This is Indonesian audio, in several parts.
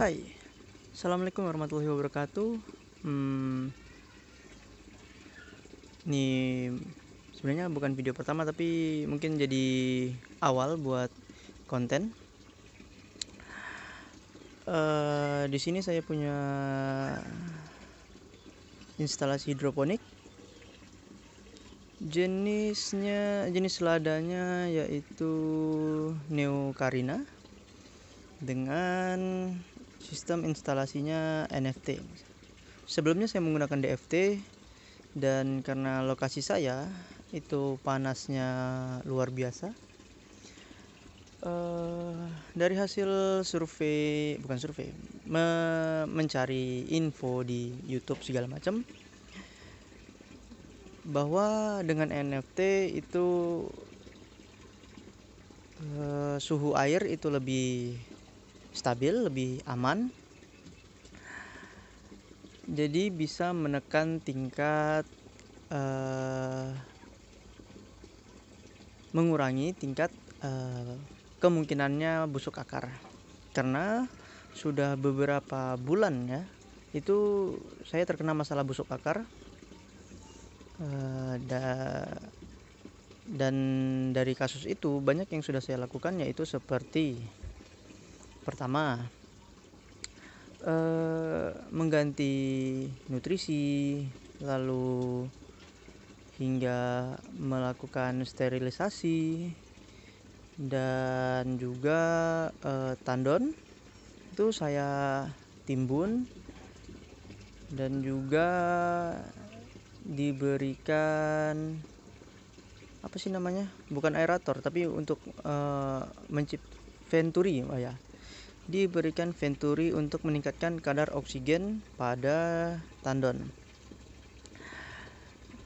Hai, Assalamualaikum warahmatullahi wabarakatuh. Ini sebenarnya bukan video pertama, tapi mungkin jadi awal buat konten. Di sini saya punya instalasi hidroponik. Jenis ladanya yaitu Neokarina dengan sistem instalasinya NFT. Sebelumnya saya menggunakan DFT, dan karena lokasi saya itu panasnya luar biasa, dari hasil mencari info di YouTube segala macam, bahwa dengan NFT itu suhu air itu lebih stabil, lebih aman, jadi bisa menekan tingkat mengurangi tingkat kemungkinannya busuk akar. Karena sudah beberapa bulan ya, itu saya terkena masalah busuk akar, dan dari kasus itu banyak yang sudah saya lakukan, yaitu seperti pertama, mengganti nutrisi, lalu hingga melakukan sterilisasi, dan juga tandon itu saya timbun, dan juga diberikan apa sih namanya, bukan aerator tapi untuk venturi ya, diberikan venturi untuk meningkatkan kadar oksigen pada tandon,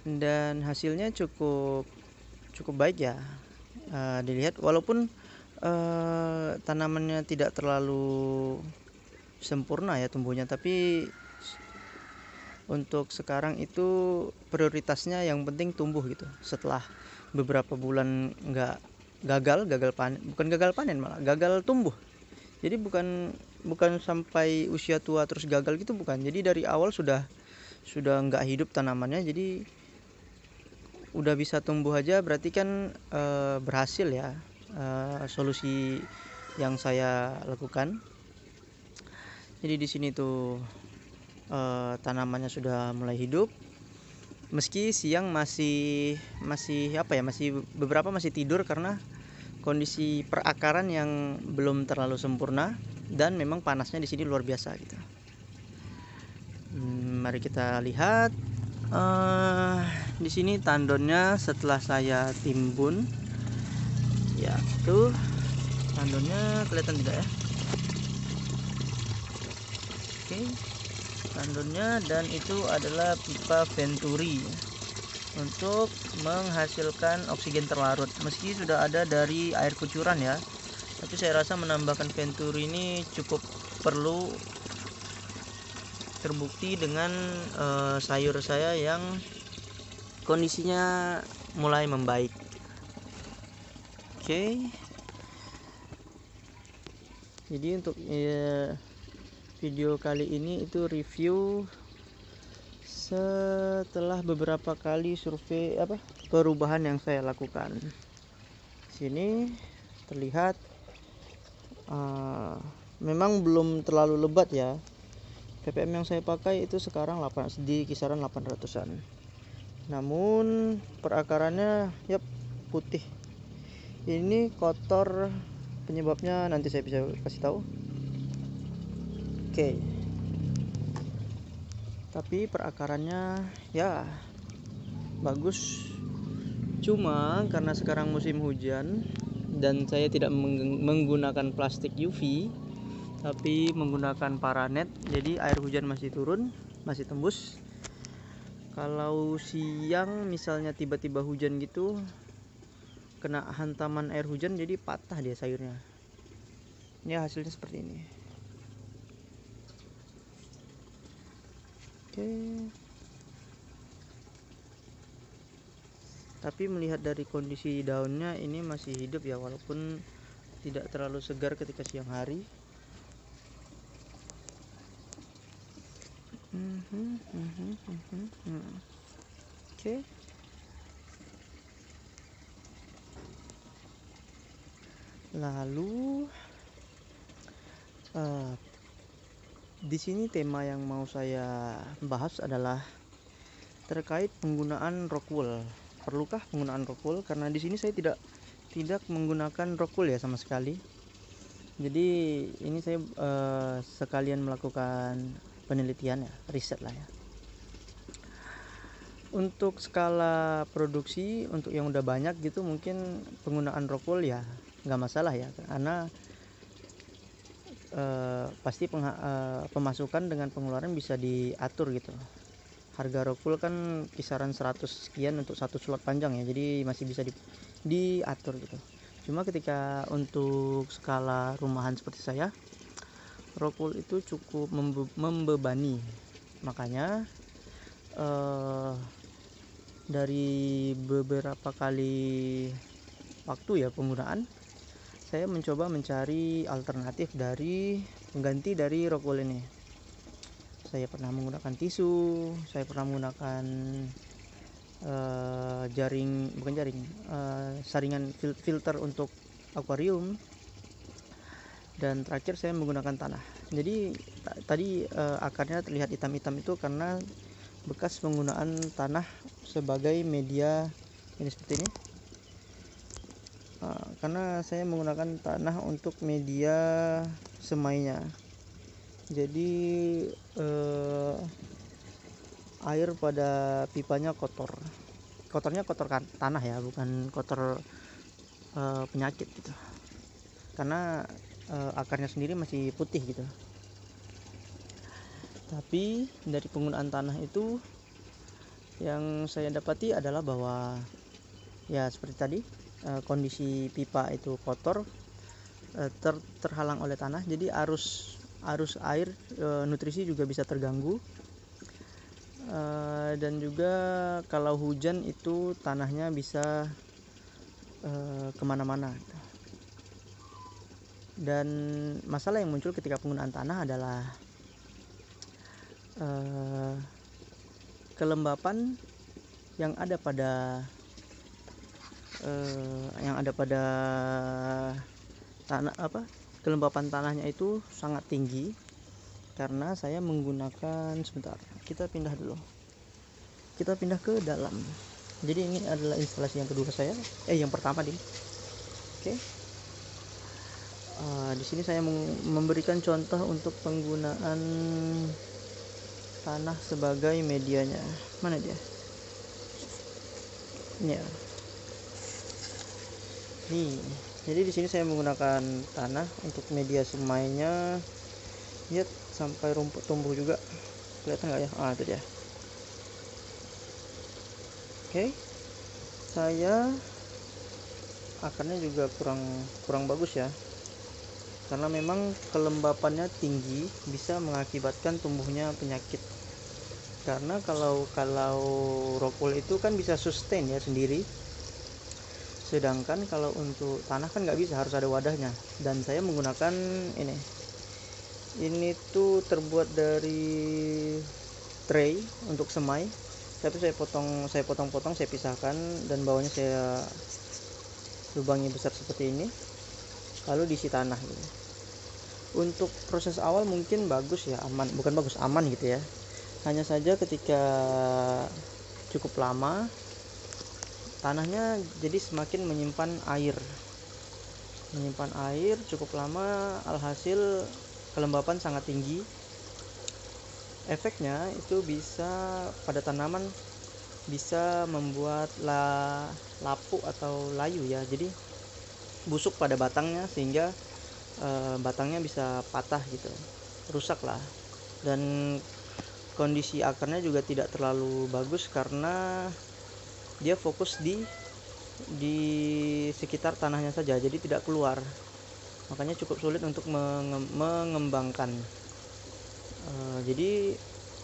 dan hasilnya cukup baik ya. Dilihat walaupun tanamannya tidak terlalu sempurna ya tumbuhnya, tapi untuk sekarang itu prioritasnya yang penting tumbuh gitu. Setelah beberapa bulan nggak gagal panen, bukan gagal panen, malah gagal tumbuh. Jadi bukan sampai usia tua terus gagal gitu, bukan. Jadi dari awal sudah nggak hidup tanamannya, jadi udah bisa tumbuh aja, berarti kan berhasil ya solusi yang saya lakukan. Jadi di sini tuh tanamannya sudah mulai hidup, meski siang masih beberapa masih tidur karena kondisi perakaran yang belum terlalu sempurna, dan memang panasnya di sini luar biasa gitu. Mari kita lihat di sini tandonnya setelah saya timbun ya. Tuh tandonnya kelihatan tidak ya? Oke, tandonnya, dan itu adalah pipa venturi untuk menghasilkan oksigen terlarut. Meski sudah ada dari air kucuran ya, tapi saya rasa menambahkan venturi ini cukup perlu. Terbukti dengan sayur saya yang kondisinya mulai membaik. Oke. Jadi untuk video kali ini itu review setelah beberapa kali survei perubahan yang saya lakukan. Sini terlihat memang belum terlalu lebat ya. ppm yang saya pakai itu sekarang di kisaran 800-an. Namun perakarannya putih. Ini kotor, penyebabnya nanti saya bisa kasih tahu. Oke. Tapi perakarannya ya bagus. Cuma karena sekarang musim hujan dan saya tidak menggunakan plastik UV, tapi menggunakan paranet, jadi air hujan masih turun, masih tembus. Kalau siang misalnya tiba-tiba hujan gitu, kena hantaman air hujan, jadi patah dia sayurnya. Ini hasilnya seperti ini. Oke. Tapi melihat dari kondisi daunnya ini masih hidup ya, walaupun tidak terlalu segar ketika siang hari. Oke. Lalu di sini tema yang mau saya bahas adalah terkait penggunaan rock wool. Perlukah penggunaan rock wool? Karena di sini saya tidak menggunakan rock wool ya sama sekali. Jadi ini saya sekalian melakukan penelitian ya, riset lah ya. Untuk skala produksi, untuk yang udah banyak gitu mungkin penggunaan rock wool ya nggak masalah ya, karena pasti pemasukan dengan pengeluaran bisa diatur gitu. Harga rock wool kan kisaran 100 sekian untuk satu slot panjang ya, jadi masih bisa diatur gitu. Cuma ketika untuk skala rumahan seperti saya, rock wool itu cukup membebani. Makanya dari beberapa kali waktu ya penggunaan, saya mencoba mencari alternatif dari pengganti dari rock wool ini. Saya pernah menggunakan tisu, saya pernah menggunakan saringan filter untuk akuarium, dan terakhir saya menggunakan tanah. Jadi tadi akarnya terlihat hitam-hitam itu karena bekas penggunaan tanah sebagai media ini seperti ini. Karena saya menggunakan tanah untuk media semainya, jadi air pada pipanya kotornya kotor tanah ya, bukan kotor penyakit gitu, karena akarnya sendiri masih putih gitu. Tapi dari penggunaan tanah itu yang saya dapati adalah bahwa ya seperti tadi, kondisi pipa itu kotor, terhalang oleh tanah, jadi arus air, nutrisi juga bisa terganggu, dan juga kalau hujan itu tanahnya bisa kemana-mana. Dan masalah yang muncul ketika penggunaan tanah adalah kelembapan yang ada pada tanah, kelembapan tanahnya itu sangat tinggi karena saya menggunakan, sebentar, kita pindah ke dalam. Jadi ini adalah instalasi yang kedua saya, yang pertama nih. Oke. Di sini saya memberikan contoh untuk penggunaan tanah sebagai medianya. Mana dia? Ini ya. Nih, jadi di sini saya menggunakan tanah untuk media semainya. Lihat sampai rumput tumbuh juga. Kelihatan nggak ya? Itu dia. Oke. Saya akarnya juga kurang bagus ya, karena memang kelembapannya tinggi, bisa mengakibatkan tumbuhnya penyakit. Karena kalau rock wool itu kan bisa sustain ya sendiri, sedangkan kalau untuk tanah kan nggak bisa, harus ada wadahnya. Dan saya menggunakan ini tuh terbuat dari tray untuk semai, tapi saya potong-potong, saya pisahkan, dan bawahnya saya lubangi besar seperti ini, lalu diisi tanah gitu. Untuk proses awal mungkin bagus ya, aman gitu ya. Hanya saja ketika cukup lama, tanahnya jadi semakin menyimpan air cukup lama, alhasil kelembapan sangat tinggi. Efeknya itu bisa pada tanaman bisa membuat lapuk atau layu ya, jadi busuk pada batangnya, sehingga batangnya bisa patah gitu, rusak lah. Dan kondisi akarnya juga tidak terlalu bagus karena dia fokus di sekitar tanahnya saja, jadi tidak keluar. Makanya cukup sulit untuk mengembangkan. Jadi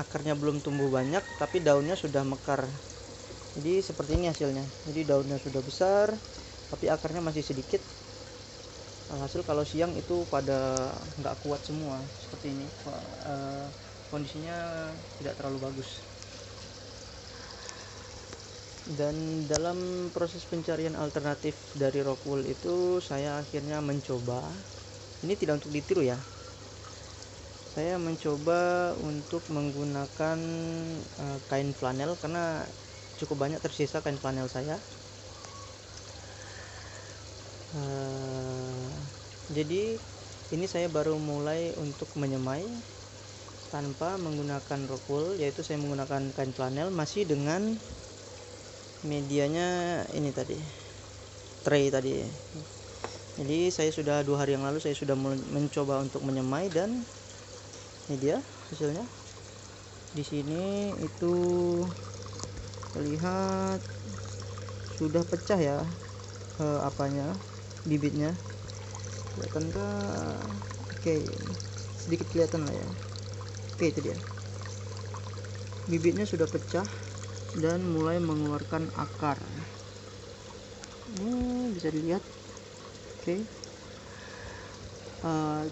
akarnya belum tumbuh banyak, tapi daunnya sudah mekar. Jadi seperti ini hasilnya. Jadi daunnya sudah besar, tapi akarnya masih sedikit. Alhasil kalau siang itu pada nggak kuat semua seperti ini. kondisinya tidak terlalu bagus. Dan dalam proses pencarian alternatif dari rockwool itu saya akhirnya mencoba, ini tidak untuk ditiru ya, saya mencoba untuk menggunakan kain flanel karena cukup banyak tersisa kain flanel saya. Jadi ini saya baru mulai untuk menyemai tanpa menggunakan rockwool, yaitu saya menggunakan kain flanel masih dengan medianya ini tadi, tray tadi. Jadi saya sudah 2 hari yang lalu saya sudah mencoba untuk menyemai dan ini dia hasilnya. Di sini itu terlihat sudah pecah ya, bibitnya. Kelihatan kah? Oke, sedikit kelihatan lah ya. Oke, itu dia. Bibitnya sudah pecah dan mulai mengeluarkan akar. Bisa dilihat. Oke.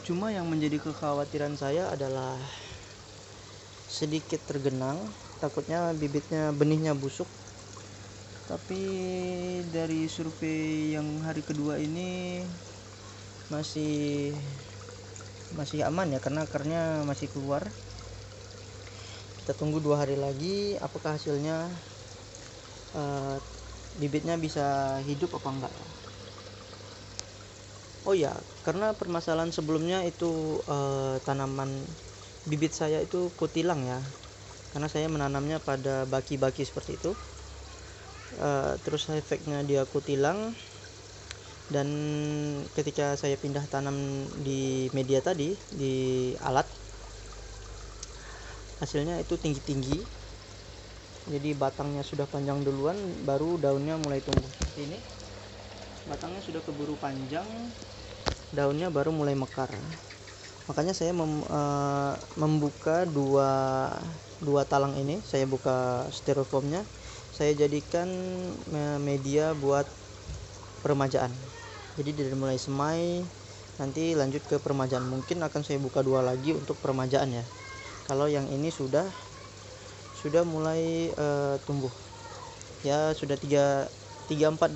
Cuma yang menjadi kekhawatiran saya adalah sedikit tergenang, takutnya benihnya busuk. Tapi dari survei yang hari kedua ini masih aman ya, karena akarnya masih keluar. Kita tunggu 2 hari lagi apakah hasilnya bibitnya bisa hidup apa enggak. Oh ya, karena permasalahan sebelumnya itu tanaman bibit saya itu kutilang ya, karena saya menanamnya pada baki-baki seperti itu. Terus efeknya dia kutilang, dan ketika saya pindah tanam di media tadi, di alat, hasilnya itu tinggi-tinggi. Jadi batangnya sudah panjang duluan, baru daunnya mulai tumbuh seperti ini. Batangnya sudah keburu panjang, daunnya baru mulai mekar. Makanya saya membuka dua talang ini. Saya buka styrofoamnya, saya jadikan media buat peremajaan. Jadi dari mulai semai nanti lanjut ke peremajaan. Mungkin akan saya buka 2 lagi untuk peremajaan ya, kalau yang ini sudah mulai tumbuh ya, sudah 3-4